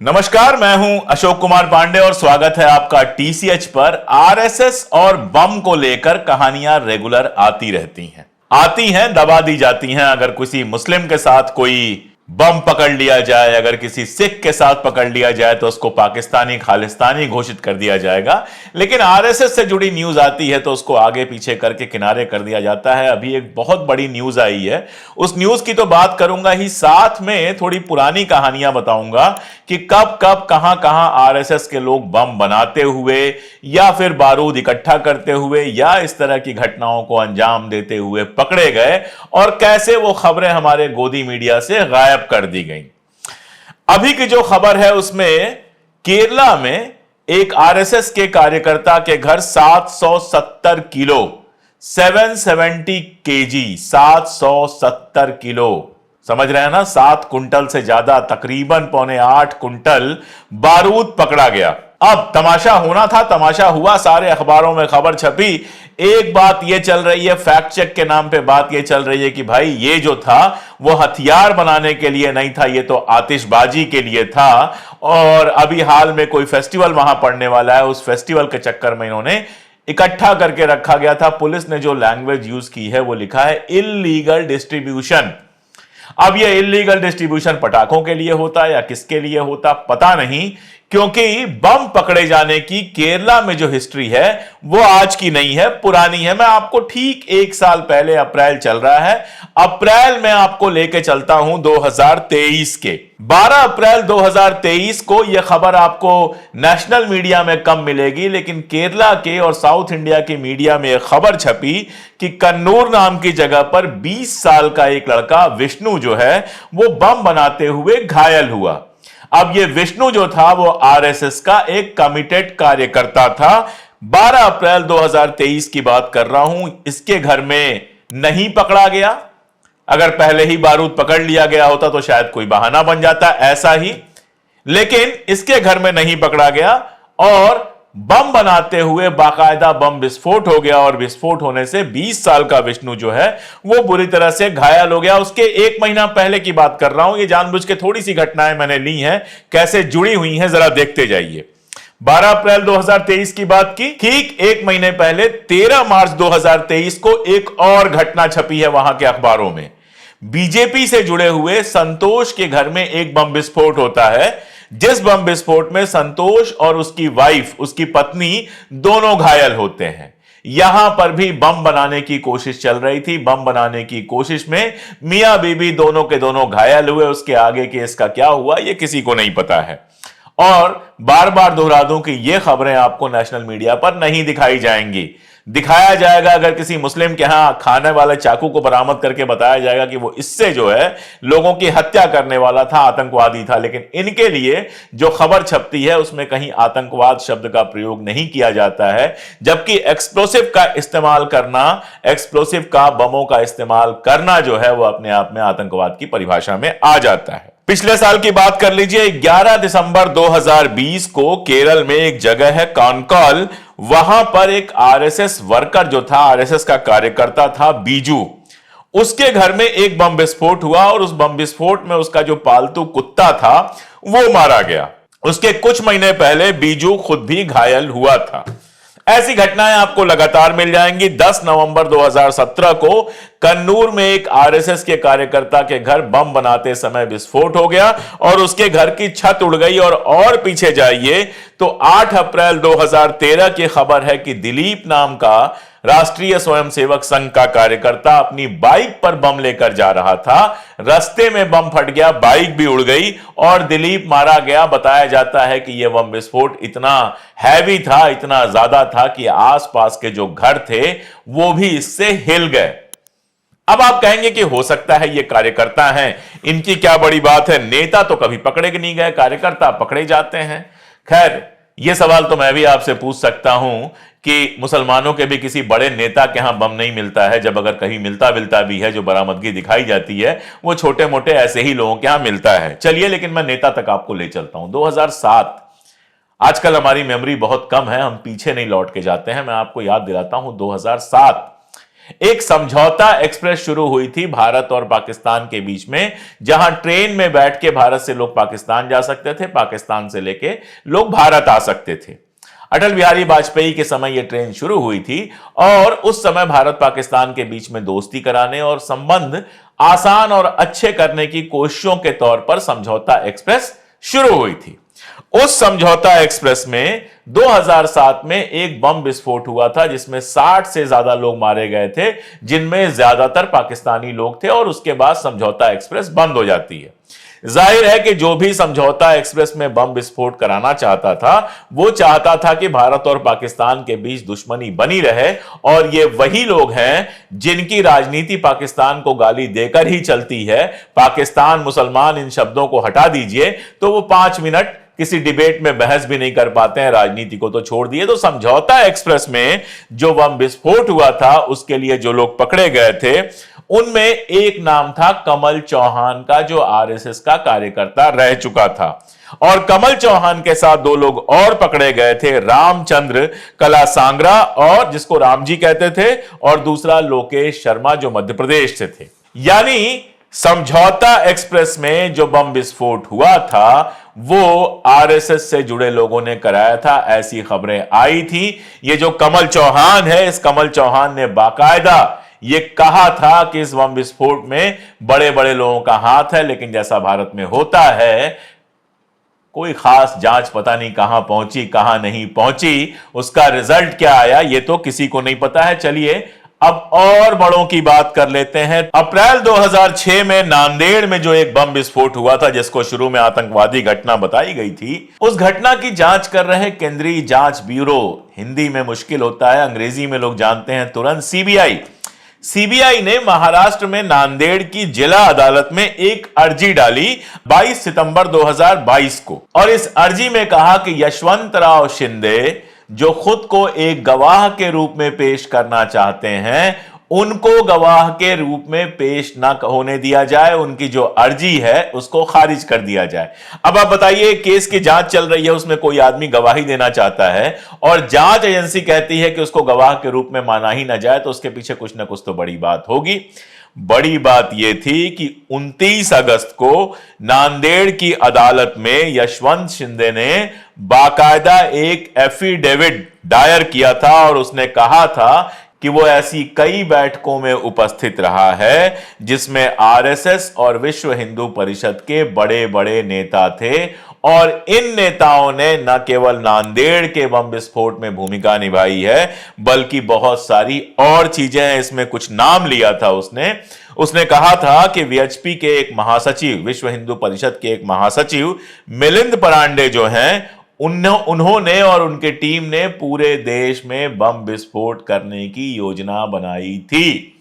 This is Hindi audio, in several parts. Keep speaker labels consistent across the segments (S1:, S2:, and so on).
S1: नमस्कार, मैं हूं अशोक कुमार पांडे और स्वागत है आपका टीसीएच पर। आरएसएस और बम को लेकर कहानियां रेगुलर आती हैं, दबा दी जाती हैं। अगर किसी मुस्लिम के साथ कोई बम पकड़ लिया जाए, अगर किसी सिख के साथ पकड़ लिया जाए तो उसको पाकिस्तानी खालिस्तानी घोषित कर दिया जाएगा। लेकिन आरएसएस से जुड़ी न्यूज आती है तो उसको आगे पीछे करके किनारे कर दिया जाता है। अभी एक बहुत बड़ी न्यूज आई है, उस न्यूज की तो बात करूंगा ही, साथ में थोड़ी पुरानी कहानियां बताऊंगा कि कब कब कहां कहां आरएसएस के लोग बम बनाते हुए या फिर बारूद इकट्ठा करते हुए या इस तरह की घटनाओं को अंजाम देते हुए पकड़े गए और कैसे वो खबरें हमारे गोदी मीडिया से गायब कर दी गई। अभी की जो खबर है उसमें केरला में एक आरएसएस के कार्यकर्ता के घर 770 किलो 770 केजी 770 किलो, समझ रहे हैं ना, 7 कुंटल से ज्यादा, तकरीबन 7.25 कुंटल बारूद पकड़ा गया। अब तमाशा होना था, तमाशा हुआ, सारे अखबारों में खबर छपी। एक बात यह चल रही है, फैक्ट चेक के नाम पे बात यह चल रही है कि भाई ये जो था वो हथियार बनाने के लिए नहीं था, ये तो आतिशबाजी के लिए था। और अभी हाल में कोई फेस्टिवल वहां पड़ने वाला है, उस फेस्टिवल के चक्कर में इन्होंने इकट्ठा करके रखा गया था। पुलिस ने जो लैंग्वेज यूज की है वो लिखा है इल्लीगल डिस्ट्रीब्यूशन। अब यह इल्लीगल डिस्ट्रीब्यूशन पटाखों के लिए होता या किसके लिए होता पता नहीं, क्योंकि बम पकड़े जाने की केरला में जो हिस्ट्री है वो आज की नहीं है, पुरानी है। मैं आपको ठीक 1 साल पहले, अप्रैल चल रहा है, अप्रैल में आपको लेके चलता हूं 2023 के 12 अप्रैल 2023 को। यह खबर आपको नेशनल मीडिया में कम मिलेगी, लेकिन केरला के और साउथ इंडिया के मीडिया में एक खबर छपी कि कन्नूर नाम की जगह पर 20 साल का एक लड़का विष्णु जो है वो बम बनाते हुए घायल हुआ। अब ये विष्णु जो था वो आरएसएस का एक कमिटेड कार्यकर्ता था। 12 अप्रैल 2023 की बात कर रहा हूं। इसके घर में नहीं पकड़ा गया। अगर पहले ही बारूद पकड़ लिया गया होता तो शायद कोई बहाना बन जाता ऐसा ही, लेकिन इसके घर में नहीं पकड़ा गया और बम बनाते हुए बाकायदा बम विस्फोट हो गया। और विस्फोट होने से 20 साल का विष्णु जो है वो बुरी तरह से घायल हो गया। उसके 1 महीना पहले की बात कर रहा हूं, ये जानबूझ के थोड़ी सी घटनाएं मैंने ली हैं, कैसे जुड़ी हुई हैं जरा देखते जाइए। 12 अप्रैल 2023 की बात की, ठीक 1 महीने पहले 13 मार्च 2023 को एक और घटना छपी है वहां के अखबारों में। बीजेपी से जुड़े हुए संतोष के घर में एक बम विस्फोट होता है, जिस बम विस्फोट में संतोष और उसकी वाइफ, उसकी पत्नी, दोनों घायल होते हैं। यहां पर भी बम बनाने की कोशिश चल रही थी। बम बनाने की कोशिश में मियां बीबी दोनों के दोनों घायल हुए। उसके आगे केस का क्या हुआ ये किसी को नहीं पता है। और बार बार दोहरा दूं कि ये खबरें आपको नेशनल मीडिया पर नहीं दिखाई जाएंगी। दिखाया जाएगा अगर किसी मुस्लिम के यहां खाने वाले चाकू को बरामद करके बताया जाएगा कि वो इससे जो है लोगों की हत्या करने वाला था, आतंकवादी था। लेकिन इनके लिए जो खबर छपती है उसमें कहीं आतंकवाद शब्द का प्रयोग नहीं किया जाता है, जबकि एक्सप्लोसिव का इस्तेमाल करना, एक्सप्लोसिव का, बमों का इस्तेमाल करना जो है वो अपने आप में आतंकवाद की परिभाषा में आ जाता है। पिछले साल की बात कर लीजिए, 11 दिसंबर 2020 को केरल में एक जगह है कानकॉल, वहां पर एक आरएसएस वर्कर जो था, आरएसएस का कार्यकर्ता था बीजू, उसके घर में एक बम विस्फोट हुआ और उस बम विस्फोट में उसका जो पालतू कुत्ता था वो मारा गया। उसके कुछ महीने पहले बीजू खुद भी घायल हुआ था। ऐसी घटनाएं आपको लगातार मिल जाएंगी। 10 नवंबर 2017 को कन्नूर में एक आरएसएस के कार्यकर्ता के घर बम बनाते समय विस्फोट हो गया और उसके घर की छत उड़ गई। और पीछे जाइए तो 8 अप्रैल 2013 की खबर है कि दिलीप नाम का राष्ट्रीय स्वयंसेवक संघ का कार्यकर्ता अपनी बाइक पर बम लेकर जा रहा था, रास्ते में बम फट गया, बाइक भी उड़ गई और दिलीप मारा गया। बताया जाता है कि यह बम विस्फोट इतना हैवी था, इतना ज्यादा था कि आसपास के जो घर थे वो भी इससे हिल गए। अब आप कहेंगे कि हो सकता है ये कार्यकर्ता हैं, इनकी क्या बड़ी बात है, नेता तो कभी पकड़े नहीं गए, कार्यकर्ता पकड़े जाते हैं। खैर, यह सवाल तो मैं भी आपसे पूछ सकता हूं कि मुसलमानों के भी किसी बड़े नेता के यहां बम नहीं मिलता है, जब अगर कहीं मिलता भी है, जो बरामदगी दिखाई जाती है वो छोटे मोटे ऐसे ही लोगों के यहां मिलता है। चलिए, लेकिन मैं नेता तक आपको ले चलता हूं। 2007, आजकल हमारी मेमोरी बहुत कम है, हम पीछे नहीं लौट के जाते हैं, मैं आपको याद दिलाता हूं 2007 एक समझौता एक्सप्रेस शुरू हुई थी भारत और पाकिस्तान के बीच में, जहां ट्रेन में बैठ के भारत से लोग पाकिस्तान जा सकते थे, पाकिस्तान से लेके लोग भारत आ सकते थे। अटल बिहारी वाजपेयी के समय यह ट्रेन शुरू हुई थी और उस समय भारत पाकिस्तान के बीच में दोस्ती कराने और संबंध आसान और अच्छे करने की कोशिशों के तौर पर समझौता एक्सप्रेस शुरू हुई थी। उस समझौता एक्सप्रेस में 2007 में एक बम विस्फोट हुआ था जिसमें 60 से ज्यादा लोग मारे गए थे, जिनमें ज्यादातर पाकिस्तानी लोग थे, और उसके बाद समझौता एक्सप्रेस बंद हो जाती है। जाहिर है कि जो भी समझौता एक्सप्रेस में बम विस्फोट कराना चाहता था, वो चाहता था कि भारत और पाकिस्तान के बीच दुश्मनी बनी रहे, और ये वही लोग हैं जिनकी राजनीति पाकिस्तान को गाली देकर ही चलती है। पाकिस्तान मुसलमान इन शब्दों को हटा दीजिए तो वो 5 मिनट किसी डिबेट में बहस भी नहीं कर पाते हैं, राजनीति को तो छोड़ दिए। तो समझौता एक्सप्रेस में जो बम विस्फोट हुआ था उसके लिए जो लोग पकड़े गए थे, उनमें एक नाम था कमल चौहान का, जो आरएसएस का कार्यकर्ता रह चुका था। और कमल चौहान के साथ 2 लोग और पकड़े गए थे, रामचंद्र कलासांगरा, और जिसको राम जी कहते थे, और दूसरा लोकेश शर्मा जो मध्य प्रदेश से थे। यानी समझौता एक्सप्रेस में जो बम विस्फोट हुआ था वो आरएसएस से जुड़े लोगों ने कराया था, ऐसी खबरें आई थी। ये जो कमल चौहान है, इस कमल चौहान ने बाकायदा ये कहा था कि इस बम विस्फोट में बड़े बड़े लोगों का हाथ है, लेकिन जैसा भारत में होता है, कोई खास जांच पता नहीं कहां पहुंची कहां नहीं पहुंची, उसका रिजल्ट क्या आया ये तो किसी को नहीं पता है। चलिए अब और बड़ों की बात कर लेते हैं। अप्रैल 2006 में नांदेड़ में जो एक बम विस्फोट हुआ था, जिसको शुरू में आतंकवादी घटना बताई गई थी, उस घटना की जांच कर रहे केंद्रीय जांच ब्यूरो, हिंदी में मुश्किल होता है, अंग्रेजी में लोग जानते हैं तुरंत, सीबीआई ने महाराष्ट्र में नांदेड़ की जिला अदालत में एक अर्जी डाली 22 सितंबर 2022 को, और इस अर्जी में कहा कि यशवंतराव शिंदे जो खुद को एक गवाह के रूप में पेश करना चाहते हैं, उनको गवाह के रूप में पेश ना होने दिया जाए, उनकी जो अर्जी है उसको खारिज कर दिया जाए। अब आप बताइए, केस की जांच चल रही है, उसमें कोई आदमी गवाही देना चाहता है और जांच एजेंसी कहती है कि उसको गवाह के रूप में माना ही ना जाए, तो उसके पीछे कुछ ना कुछ तो बड़ी बात होगी। बड़ी बात यह थी कि 29 अगस्त को नांदेड़ की अदालत में यशवंत शिंदे ने बाकायदा एक एफिडेविट दायर किया था और उसने कहा था कि वो ऐसी कई बैठकों में उपस्थित रहा है जिसमें आरएसएस और विश्व हिंदू परिषद के बड़े बड़े नेता थे, और इन नेताओं ने न केवल नांदेड़ के बम विस्फोट में भूमिका निभाई है, बल्कि बहुत सारी और चीजें हैं। इसमें कुछ नाम लिया था उसने कहा था कि वीएचपी के एक महासचिव, विश्व हिंदू परिषद के एक महासचिव मिलिंद परांडे जो हैं, उन्होंने और उनकी टीम ने पूरे देश में बम विस्फोट करने की योजना बनाई थी।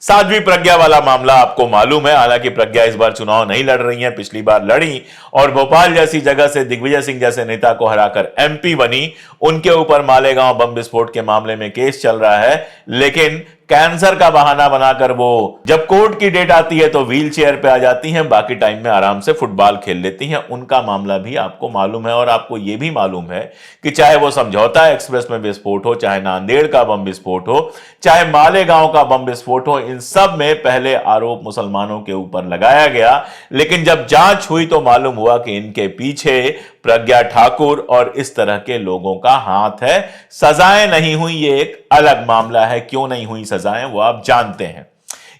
S1: साध्वी प्रज्ञा वाला मामला आपको मालूम है, हालांकि प्रज्ञा इस बार चुनाव नहीं लड़ रही हैं, पिछली बार लड़ी और भोपाल जैसी जगह से दिग्विजय सिंह जैसे नेता को हराकर एमपी बनी। उनके ऊपर मालेगांव बम विस्फोट के मामले में केस चल रहा है, लेकिन कैंसर का बहाना बनाकर वो जब कोर्ट की डेट आती है तो व्हील चेयर पे आ जाती हैं, बाकी टाइम में आराम से फुटबॉल खेल लेती हैं। उनका मामला भी आपको मालूम है, और आपको यह भी मालूम है कि चाहे वो समझौता एक्सप्रेस में विस्फोट हो, चाहे नांदेड़ का बम विस्फोट हो, चाहे मालेगांव का बम विस्फोट हो, इन सब में पहले आरोप मुसलमानों के ऊपर लगाया गया, लेकिन जब जांच हुई तो मालूम हुआ कि इनके पीछे प्रज्ञा ठाकुर और इस तरह के लोगों का हाथ है। सजाएं नहीं हुई, ये एक अलग मामला है, क्यों नहीं हुई सजाएं वो आप जानते हैं।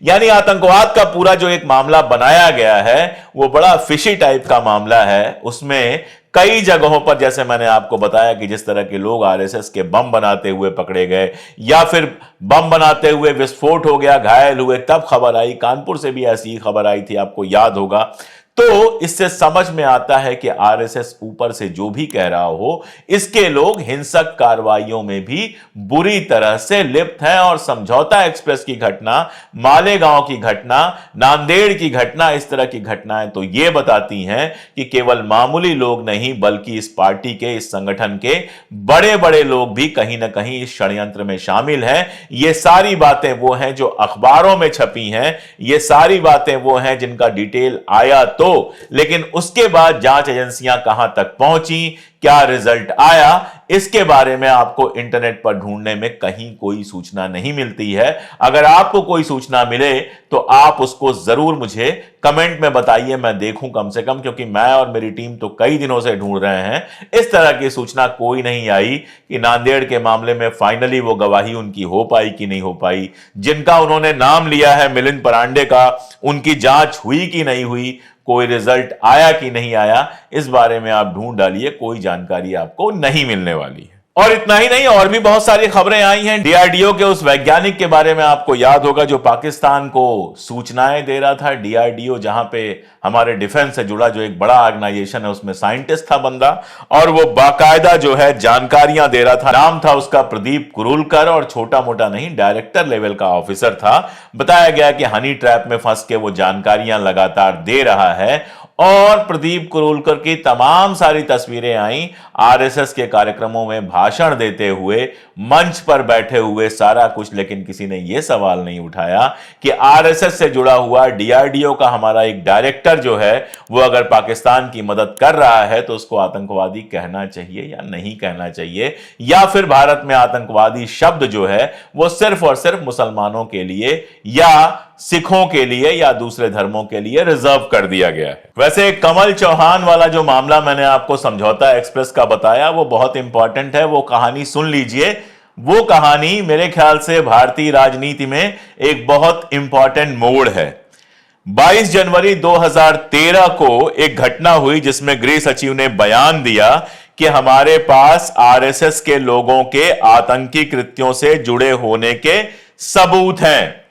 S1: यानी आतंकवाद का पूरा जो एक मामला बनाया गया है वो बड़ा फिशी टाइप का मामला है। उसमें कई जगहों पर, जैसे मैंने आपको बताया कि जिस तरह के लोग आरएसएस के बम बनाते हुए पकड़े गए, या फिर बम बनाते हुए विस्फोट हो गया, घायल हुए, तब खबर आई। कानपुर से भी ऐसी ही खबर आई थी, आपको याद होगा। तो इससे समझ में आता है कि आरएसएस ऊपर से जो भी कह रहा हो, इसके लोग हिंसक कार्रवाइयों में भी बुरी तरह से लिप्त हैं। और समझौता एक्सप्रेस की घटना, मालेगांव की घटना, नांदेड़ की घटना, इस तरह की घटनाएं तो ये बताती हैं कि केवल मामूली लोग नहीं, बल्कि इस पार्टी के, इस संगठन के बड़े बड़े लोग भी कहीं ना कहीं इस षड्यंत्र में शामिल हैं। ये सारी बातें वो हैं जो अखबारों में छपी हैं, ये सारी बातें वो हैं जिनका डिटेल आया तो लो, लेकिन उसके बाद जांच एजेंसियां कहां तक पहुंची, क्या रिजल्ट आया, इसके बारे में आपको इंटरनेट पर ढूंढने में कहीं कोई सूचना नहीं मिलती है। अगर आपको कोई सूचना मिले तो आप उसको जरूर मुझे कमेंट में बताइए, मैं देखूं कम से कम, क्योंकि मैं और मेरी टीम तो कई दिनों से ढूंढ रहे हैं। इस तरह की सूचना कोई नहीं आई कि नांदेड़ के मामले में फाइनली वो गवाही उनकी हो पाई कि नहीं हो पाई। जिनका उन्होंने नाम लिया है मिलिंद परांडे का, उनकी जांच हुई कि नहीं हुई, कोई रिजल्ट आया कि नहीं आया, इस बारे में आप ढूंढ डालिए, कोई जानकारी आपको नहीं मिलने वाली है। और इतना ही नहीं, और भी बहुत सारी खबरें आई हैं। डीआरडीओ के उस वैज्ञानिक के बारे में आपको याद होगा जो पाकिस्तान को सूचनाएं दे रहा था। डीआरडीओ जहां पे हमारे डिफेंस से जुड़ा जो एक बड़ा ऑर्गेनाइजेशन है, उसमें साइंटिस्ट था बंदा, और वो बाकायदा जो है जानकारियां दे रहा था। नाम था उसका प्रदीप कुरुलकर, और छोटा मोटा नहीं, डायरेक्टर लेवल का ऑफिसर था। बताया गया कि हनी ट्रैप में फंस के वो जानकारियां लगातार दे रहा है। और प्रदीप कुरुलकर की तमाम सारी तस्वीरें आई आरएसएस के कार्यक्रमों में भाषण देते हुए, मंच पर बैठे हुए, सारा कुछ। लेकिन किसी ने यह सवाल नहीं उठाया कि आरएसएस से जुड़ा हुआ डीआरडीओ का हमारा एक डायरेक्टर जो है, वो अगर पाकिस्तान की मदद कर रहा है तो उसको आतंकवादी कहना चाहिए या नहीं कहना चाहिए, या फिर भारत में आतंकवादी शब्द जो है वो सिर्फ और सिर्फ मुसलमानों के लिए या सिखों के लिए या दूसरे धर्मों के लिए रिजर्व कर दिया गया है। वैसे कमल चौहान वाला जो मामला मैंने आपको समझौता एक्सप्रेस का बताया, वो बहुत इंपॉर्टेंट है, वो कहानी सुन लीजिए। वो कहानी मेरे ख्याल से भारतीय राजनीति में एक बहुत इंपॉर्टेंट मोड़ है। 22 जनवरी 2013 को एक घटना हुई जिसमें गृह सचिव ने बयान दिया कि हमारे पास आरएसएस के लोगों के आतंकी कृत्यों से जुड़े होने के सबूत हैं।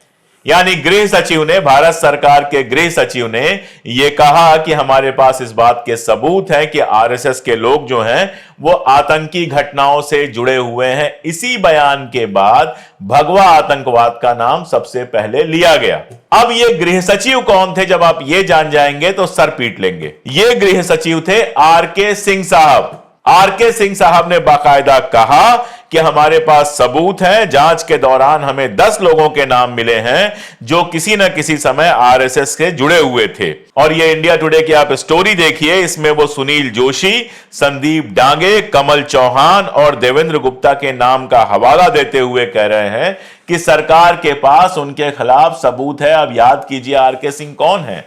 S1: यानी गृह सचिव ने, भारत सरकार के गृह सचिव ने यह कहा कि हमारे पास इस बात के सबूत हैं कि आरएसएस के लोग जो हैं वो आतंकी घटनाओं से जुड़े हुए हैं। इसी बयान के बाद भगवा आतंकवाद का नाम सबसे पहले लिया गया। अब ये गृह सचिव कौन थे, जब आप ये जान जाएंगे तो सर पीट लेंगे। ये गृह सचिव थे आरके सिंह साहब। आरके सिंह साहब ने बाकायदा कहा कि हमारे पास सबूत हैं, जांच के दौरान हमें 10 लोगों के नाम मिले हैं जो किसी न किसी समय आरएसएस से जुड़े हुए थे। और ये इंडिया टुडे की आप स्टोरी देखिए, इसमें वो सुनील जोशी, संदीप डांगे, कमल चौहान और देवेंद्र गुप्ता के नाम का हवाला देते हुए कह रहे हैं कि सरकार के पास उनके खिलाफ सबूत है। अब याद कीजिए आरके सिंह कौन है।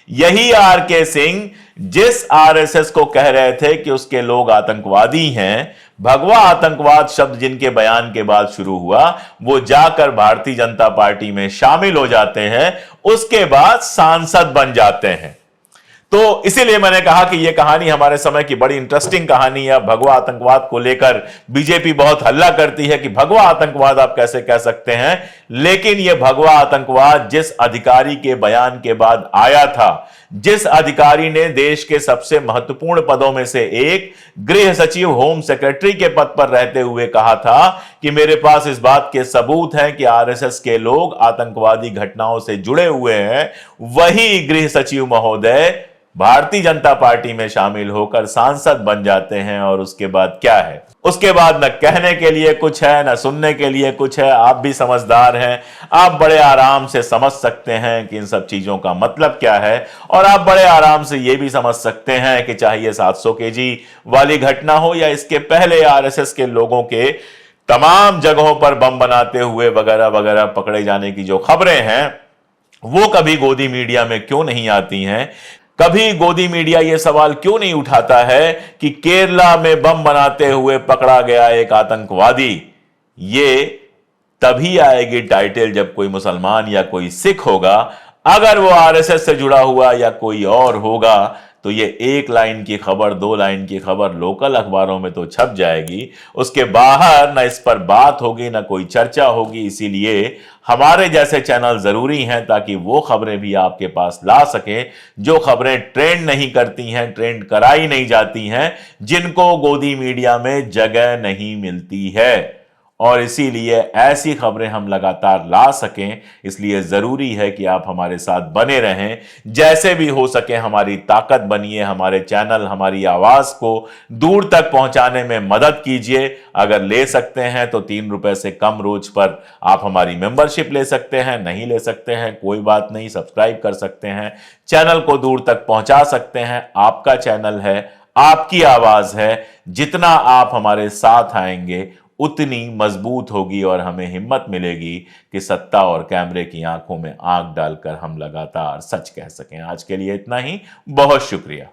S1: यही आरके सिंह जिस आरएसएस को कह रहे थे कि उसके लोग आतंकवादी हैं, भगवा आतंकवाद शब्द जिनके बयान के बाद शुरू हुआ, वो जाकर भारतीय जनता पार्टी में शामिल हो जाते हैं, उसके बाद सांसद बन जाते हैं। तो इसीलिए मैंने कहा कि यह कहानी हमारे समय की बड़ी इंटरेस्टिंग कहानी है। भगवा आतंकवाद को लेकर बीजेपी बहुत हल्ला करती है कि भगवा आतंकवाद आप कैसे कह सकते हैं, लेकिन यह भगवा आतंकवाद जिस अधिकारी के बयान के बाद आया था, जिस अधिकारी ने देश के सबसे महत्वपूर्ण पदों में से एक गृह सचिव, होम सेक्रेटरी के पद पर रहते हुए कहा था कि मेरे पास इस बात के सबूत हैं कि आरएसएस के लोग आतंकवादी घटनाओं से जुड़े हुए हैं, वही गृह सचिव महोदय भारतीय जनता पार्टी में शामिल होकर सांसद बन जाते हैं। और उसके बाद क्या है, उसके बाद न कहने के लिए कुछ है, न सुनने के लिए कुछ है। आप भी समझदार हैं, आप बड़े आराम से समझ सकते हैं कि इन सब चीजों का मतलब क्या है। और आप बड़े आराम से यह भी समझ सकते हैं कि चाहे ये 700 केजी वाली घटना हो या इसके पहले आरएसएस के लोगों के तमाम जगहों पर बम बनाते हुए वगैरह वगैरह पकड़े जाने की जो खबरें हैं, वो कभी गोदी मीडिया में क्यों नहीं आती हैं। कभी गोदी मीडिया यह सवाल क्यों नहीं उठाता है कि केरला में बम बनाते हुए पकड़ा गया एक आतंकवादी। ये तभी आएगी टाइटल जब कोई मुसलमान या कोई सिख होगा। अगर वो आरएसएस से जुड़ा हुआ या कोई और होगा तो ये 1 लाइन की खबर, 2 लाइन की खबर लोकल अखबारों में तो छप जाएगी, उसके बाहर ना इस पर बात होगी, ना कोई चर्चा होगी। इसीलिए हमारे जैसे चैनल जरूरी हैं ताकि वो खबरें भी आपके पास ला सके जो खबरें ट्रेंड नहीं करती हैं, ट्रेंड कराई नहीं जाती हैं, जिनको गोदी मीडिया में जगह नहीं मिलती है। और इसीलिए ऐसी खबरें हम लगातार ला सकें, इसलिए जरूरी है कि आप हमारे साथ बने रहें। जैसे भी हो सके हमारी ताकत बनिए, हमारे चैनल, हमारी आवाज को दूर तक पहुंचाने में मदद कीजिए। अगर ले सकते हैं तो 3 रुपए से कम रोज पर आप हमारी मेंबरशिप ले सकते हैं, नहीं ले सकते हैं कोई बात नहीं, सब्सक्राइब कर सकते हैं, चैनल को दूर तक पहुंचा सकते हैं। आपका चैनल है, आपकी आवाज है। जितना आप हमारे साथ आएंगे उतनी मजबूत होगी और हमें हिम्मत मिलेगी कि सत्ता और कैमरे की आंखों में आंख डालकर हम लगातार सच कह सकें। आज के लिए इतना ही, बहुत शुक्रिया।